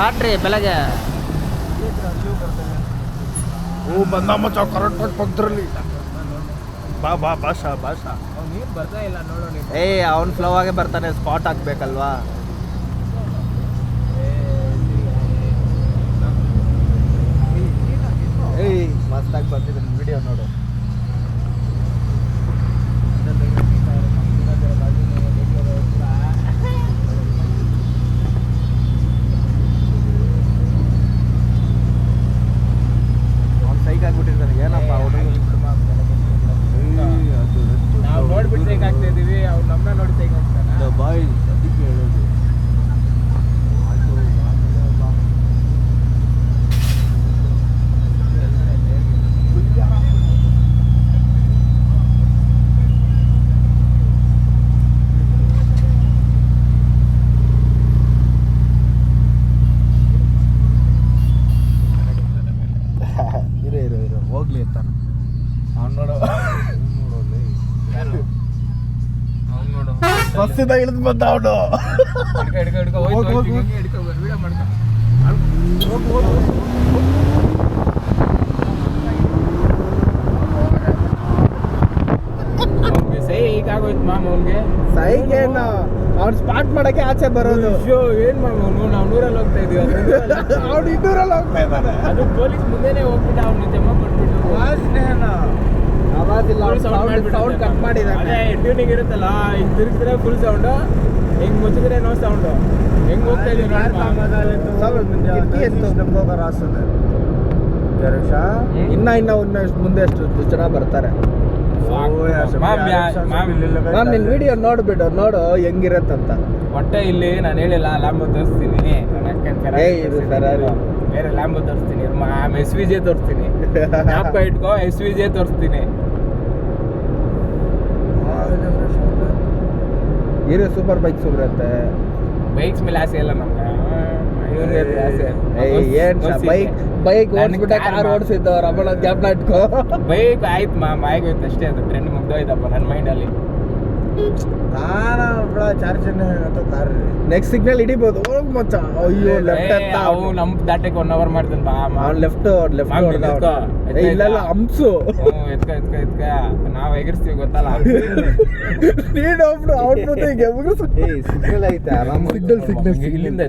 Lottery ಬೆಳಗ್ಗೆ ಓ ಬಂದ ಮಚ್ಚ ಕರೆಕ್ಟಾಗಿ ಪಕ್ಕದ್ರಲ್ಲಿ ಬಾ ಬಾ ಭಾಷಾ ಭಾಷಾ ನೀರು ಬರ್ತಾ ಇಲ್ಲ ನೋಡೋ ನೀವು. ಏಯ್ ಅವ್ನು ಫ್ಲೋ ಆಗೇ ಬರ್ತಾನೆ, ಸ್ಪಾಟ್ ಹಾಕ್ಬೇಕಲ್ವಾ. ಏಯ್ ಮಸ್ತಾಗಿ ಬರ್ತಿದ್ದೀನಿ, ವಿಡಿಯೋ ನೋಡು. ಅವ್ನು ಸೈಕ್ ಆಗ್ಬಿಟ್ಟಿರ್ತಾನೆ, ಏನಪ್ಪ ಹುಡುಗ. ನಾವು ನೋಡ್ಬಿಟ್ಟು ಸೈಕ್ ಆಗ್ತಾ ಇದೀವಿ, ಅವ್ರು ನಮ್ಮನ್ನ ನೋಡಿ ಸೈಕ್ ಆಗ್ತಾನೆ. ಬಾಯ್ ಅದಕ್ಕೆ ಹೇಳೋದು. ಇರೋ ಹೋಗ್ಲಿ ಅಂತಾನ ಅವ್ನು ನೋಡು. ಬಸ್ಸಿಂದ ಇಳಿದು ಬಂದ ಅವನು. ಸೈಕಾಗೋಯ್ತು ಮಾಮ ಅವ್ನಿಗೆ. ಸೈಗೇನು ಅವ್ನು ಸ್ಪಾಟ್ ಮಾಡಕ್ಕೆ ಆಚೆ ಬರೋದು. ಏನ್ ಮಾಮ ಅವ್ನು, ನಾವು ನೂರಲ್ಲಿ ಹೋಗ್ತಾ ಇದೀವಿ. ಅವ್ನು 200 ಹೋಗ್ತಾ ಇದ್ದಾನೆ. ಅದು ಪೊಲೀಸ್ ಮುಂದೆನೆ ಹೋಗ್ಬಿಟ್ಟು ಅವ್ನು ಜಮಾ ಕೊಟ್ಬಿಟ್ಟು ಆವಾಜಿಲ್ಲ, ಸೌಂಡ್ ಕಟ್ ಮಾಡಿದ್ದಾನೆ. ಅದೇ ಟ್ಯೂನಿಂಗ್ ಇರುತ್ತಲ್ಲ, ಹಿಂಗ್ ತಿರುಗಿದ್ರೆ ಫುಲ್ ಸೌಂಡು, ಹಿಂಗ್ ಮುಚ್ಚಿದ್ರೆ ನೋ ಸೌಂಡು. ಹೆಂಗ್ ಹೋಗ್ತಾ ಇದೀವಿ ಇನ್ನ ಮುಂದೆ ಎಷ್ಟು ಜನ ಬರ್ತಾರೆ. ಮ್ಯಾಮ್ ನಿನ್ ವಿಡಿಯೋ ನೋಡ್ಬಿಡು, ನೋಡು ಹೆಂಗಿರತ್ತಂತ. ಹೊಟ್ಟೆ ಇಲ್ಲಿ ನಾನು ಹೇಳಿಲ್ಲ, ಲ್ಯಾಂಬೋ ತೋರಿಸ್ತೀನಿ. ಇದು Ferrari. ಬೇರೆ ಲ್ಯಾಂಬೋ ತೋರಿಸ್ತೀನಿ, SVJ ತೋರಿಸ್ತೀನಿ. ಜ್ಞಾಪಕ ಇಟ್ಕೋ, SVJ ತೋರಿಸ್ತೀನಿ. ಇರೋ ಸೂಪರ್ ಬೈಕ್ಸ್ ಬರುತ್ತೆ. ಬೈಕ್ಸ್ ಮೇಲೆ ಆಸೆ ಇಲ್ಲ ನಮ್ಗೆ, ಆಸೆ. ಬೈಕ್ ಓಡಿಸ್ಬಿಟ್ಟ, ಕಾರ್ ಓಡಿಸಿದ್ದು ರಮಣ ಜ್ಞಾಪನ ಇಟ್ಕೋ. ಬೈಕ್ ಆಯ್ತು ಮಾಮ, ಆಗೋಯ್ತು ಅಷ್ಟೇ. ಅದು ಟ್ರೆಂಡ್ ಮುಗ್ದೋಯ್ತಪ್ಪ ನನ್ನ ಮೈಂಡಲ್ಲಿ. ನೆಕ್ಸ್ಟ್ ಸಿಗ್ನಲ್ ಹಿಡಿಬೋದು. ಹೋಗ್ ಮಚ್ಚ. ಅಯ್ಯೋ ಲೆಫ್ಟ್ ಅಂತ ಅವು ನಮ್ ದಾಟಕ್ಕೆ 1 hour ಮಾಡ್ತಾನೆ ಬಾ. ಲೆಫ್ಟ್ ಇಲ್ಲ ಹಂಸು. ಎತ್ಕ ನಾವ್ ಎಗರ್ಸ್ತೀವಿ ಗೊತ್ತಲ್ಲ. ನೀನು ಒಬ್ರು ಔಟ್ ಮುಂದೆ ಸಿಗ್ನಲ್ ಐತೆ ಆರಾಮ. ಸಿಗ್ನಲ್ ಇಲ್ಲಿಂದ